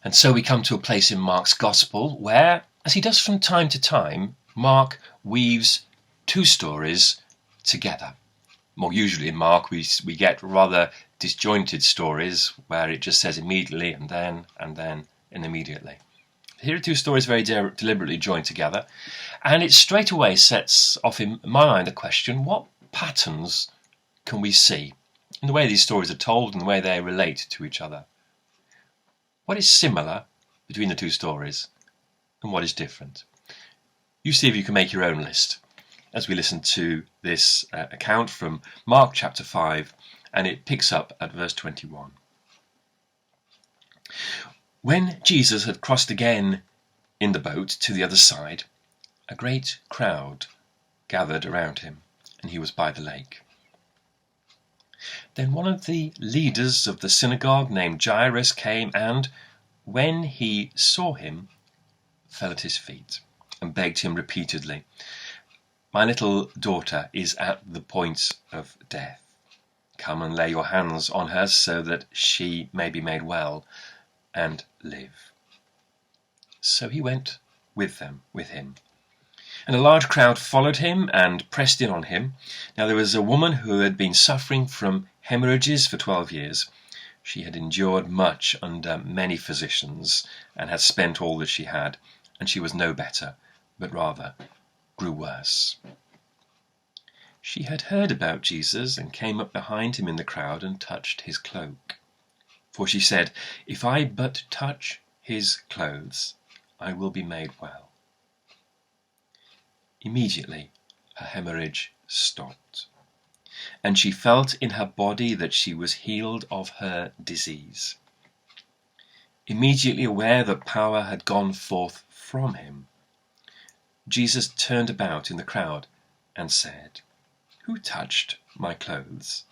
And so we come to a place in Mark's Gospel where, as he does from time to time, Mark weaves two stories together. More usually in Mark we get rather disjointed stories where it just says immediately and then and immediately. Here are two stories very deliberately joined together, and it straight away sets off in my mind the question, what patterns can we see in the way these stories are told and the way they relate to each other? What is similar between the two stories and what is different? You see if you can make your own list as we listen to this account from Mark chapter 5, and it picks up at verse 21. When Jesus had crossed again in the boat to the other side, a great crowd gathered around him, and he was by the lake. Then one of the leaders of the synagogue named Jairus came and, when he saw him, fell at his feet and begged him repeatedly, "My little daughter is at the point of death. Come and lay your hands on her so that she may be made well and live." So he went with him. And a large crowd followed him and pressed in on him. Now there was a woman who had been suffering from hemorrhages for 12 years. She had endured much under many physicians and had spent all that she had, and she was no better, but rather grew worse. She had heard about Jesus and came up behind him in the crowd and touched his cloak. For she said, "If I but touch his clothes, I will be made well." Immediately her hemorrhage stopped, and she felt in her body that she was healed of her disease. Immediately aware that power had gone forth from him, Jesus turned about in the crowd and said, "Who touched my clothes?"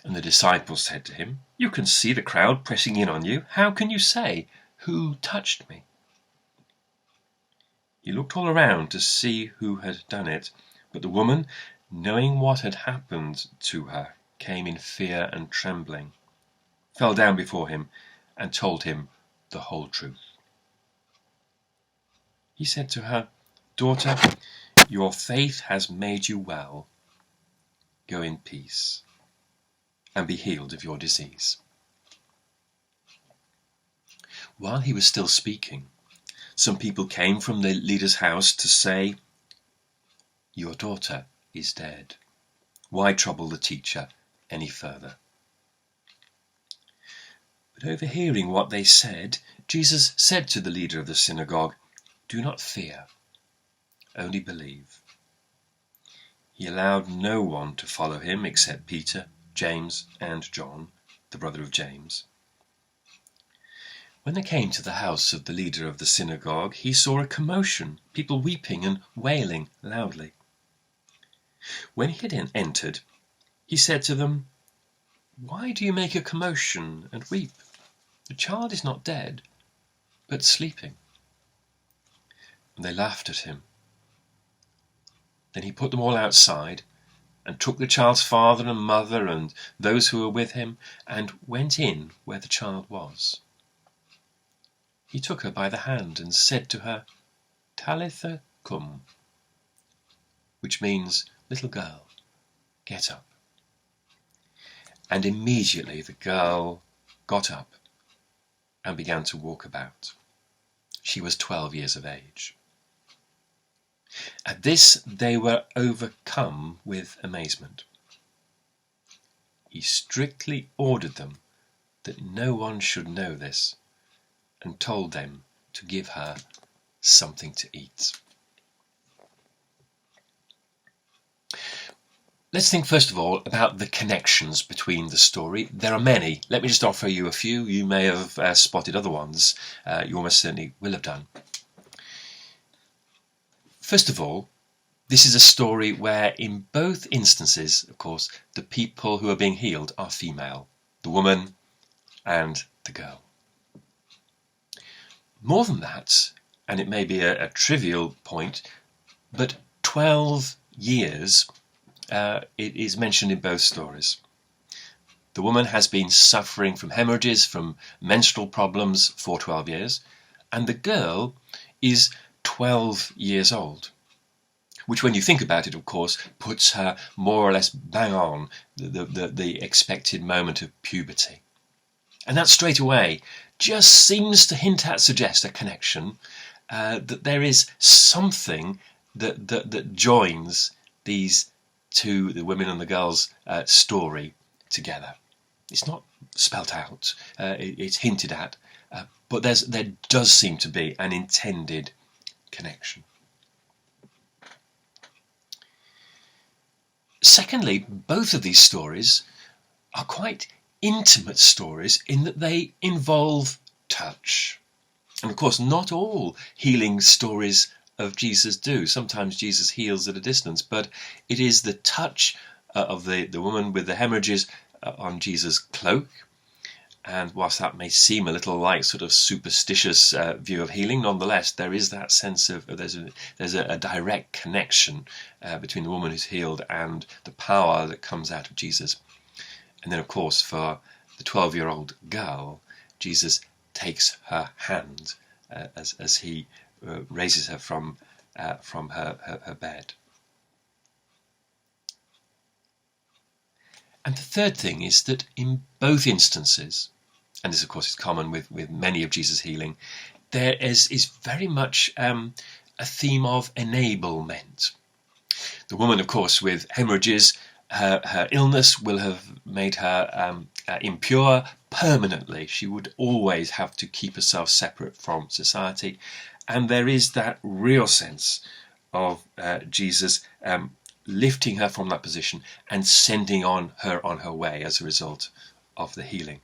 And the disciples said to him, "You can see the crowd pressing in on you. How can you say, 'Who touched me?'" He looked all around to see who had done it, but the woman, knowing what had happened to her, came in fear and trembling, fell down before him, and told him the whole truth. He said to her, "Daughter, your faith has made you well. Go in peace and be healed of your disease." While he was still speaking, some people came from the leader's house to say, "Your daughter is dead. Why trouble the teacher any further?" But overhearing what they said, Jesus said to the leader of the synagogue, "Do not fear, only believe." He allowed no one to follow him except Peter, James, and John, the brother of James. When they came to the house of the leader of the synagogue, he saw a commotion, people weeping and wailing loudly. When he had entered, he said to them, "Why do you make a commotion and weep? The child is not dead, but sleeping." And they laughed at him. Then he put them all outside and took the child's father and mother and those who were with him and went in where the child was. He took her by the hand and said to her, "Talitha cum," which means, "Little girl, get up." And immediately the girl got up and began to walk about. She was 12 years of age. At this they were overcome with amazement. He strictly ordered them that no one should know this, and told them to give her something to eat. Let's think first of all about the connections between the story. There are many. Let me just offer you a few. You may have spotted other ones. You almost certainly will have done. First of all, this is a story where in both instances, of course, the people who are being healed are female, the woman and the girl. More than that, and it may be a trivial point, but 12 years it is mentioned in both stories. The woman has been suffering from hemorrhages, from menstrual problems for 12 years, and the girl is 12 years old, which, when you think about it, of course, puts her more or less bang on the expected moment of puberty. And that straight away just seems to suggest a connection, that there is something that joins these two, the women and the girls' story together. It's not spelt out, it's hinted at, but there does seem to be an intended connection. Secondly, both of these stories are quite intimate stories in that they involve touch. And of course, not all healing stories of Jesus do. Sometimes Jesus heals at a distance, but it is the touch of the woman with the hemorrhages on Jesus' cloak. And whilst that may seem a little like sort of superstitious view of healing, nonetheless, there is that sense of there's a direct connection between the woman who's healed and the power that comes out of Jesus. And then, of course, for the 12-year-old girl, Jesus takes her hand as he raises her from her bed. And the third thing is that in both instances, and this of course is common with many of Jesus' healing, there is very much a theme of enablement. The woman, of course, with hemorrhages, her illness will have made her impure permanently. She would always have to keep herself separate from society. And there is that real sense of Jesus lifting her from that position and sending her on her way as a result of the healing.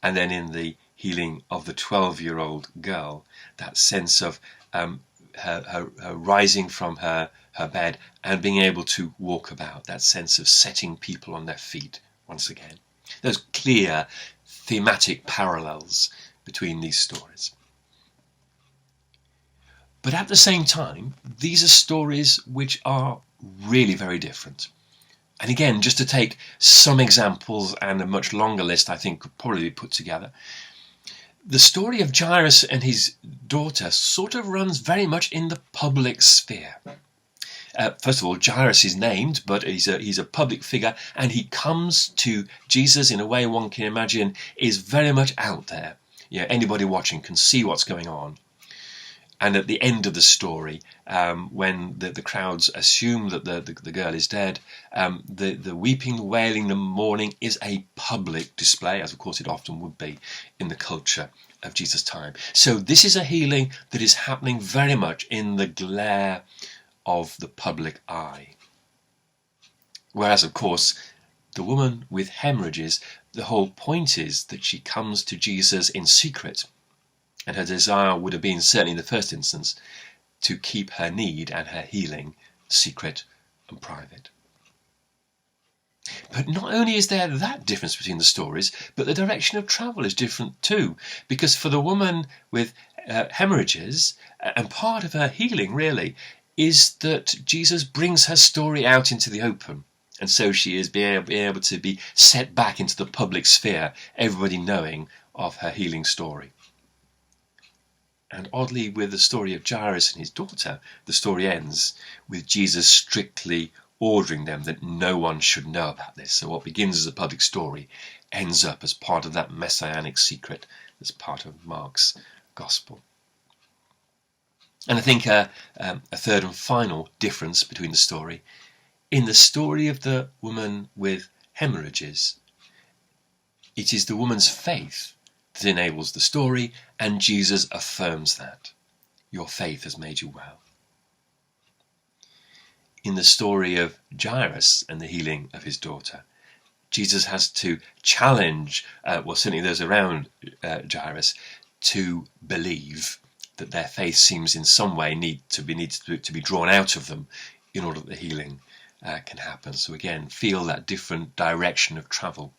And then in the healing of the 12-year-old girl, that sense of her rising from her bed and being able to walk about, that sense of setting people on their feet once again. Those clear thematic parallels between these stories. But at the same time, these are stories which are really very different. And again, just to take some examples, and a much longer list I think could probably be put together, the story of Jairus and his daughter sort of runs very much in the public sphere. First of all, Jairus is named, but he's a public figure, and he comes to Jesus in a way one can imagine is very much out there. Anybody watching can see what's going on. And at the end of the story, when the crowds assume that the girl is dead, the weeping, the wailing, the mourning is a public display, as of course it often would be in the culture of Jesus' time. So this is a healing that is happening very much in the glare of the public eye. Whereas, of course, the woman with hemorrhages, the whole point is that she comes to Jesus in secret. And her desire would have been, certainly in the first instance, to keep her need and her healing secret and private. But not only is there that difference between the stories, but the direction of travel is different too. Because for the woman with hemorrhages, and part of her healing really, is that Jesus brings her story out into the open. And so she is being able to be set back into the public sphere, everybody knowing of her healing story. And oddly, with the story of Jairus and his daughter, the story ends with Jesus strictly ordering them that no one should know about this. So what begins as a public story ends up as part of that messianic secret that's part of Mark's gospel. And I think a third and final difference between the story, in the story of the woman with hemorrhages, it is the woman's faith that enables the story, and Jesus affirms that. Your faith has made you well. In the story of Jairus and the healing of his daughter, Jesus has to challenge, certainly those around Jairus, to believe that their faith seems in some way needs to be drawn out of them in order that the healing can happen. So again, feel that different direction of travel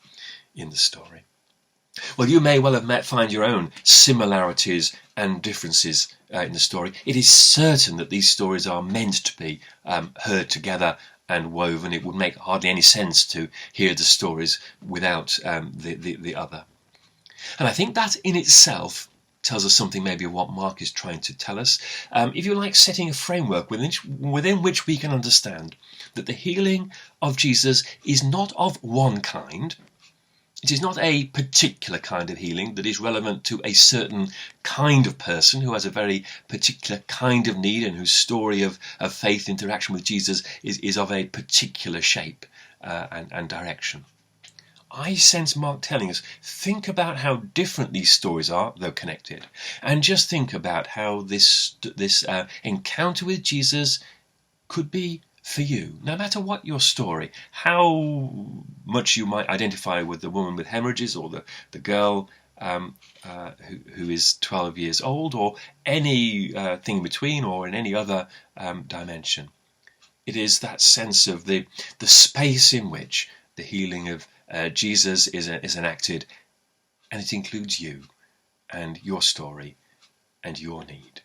in the story. Well, you may well find your own similarities and differences in the story. It is certain that these stories are meant to be heard together and woven. It would make hardly any sense to hear the stories without the other. And I think that in itself tells us something maybe of what Mark is trying to tell us. If you like, setting a framework within which we can understand that the healing of Jesus is not of one kind. It is not a particular kind of healing that is relevant to a certain kind of person who has a very particular kind of need and whose story of faith interaction with Jesus is of a particular shape and direction. I sense Mark telling us, think about how different these stories are, though connected, and just think about how this encounter with Jesus could be for you, no matter what your story, how much you might identify with the woman with hemorrhages or the girl who is 12 years old, or any thing in between, or in any other dimension. It is that sense of the space in which the healing of Jesus is enacted, and it includes you and your story and your need.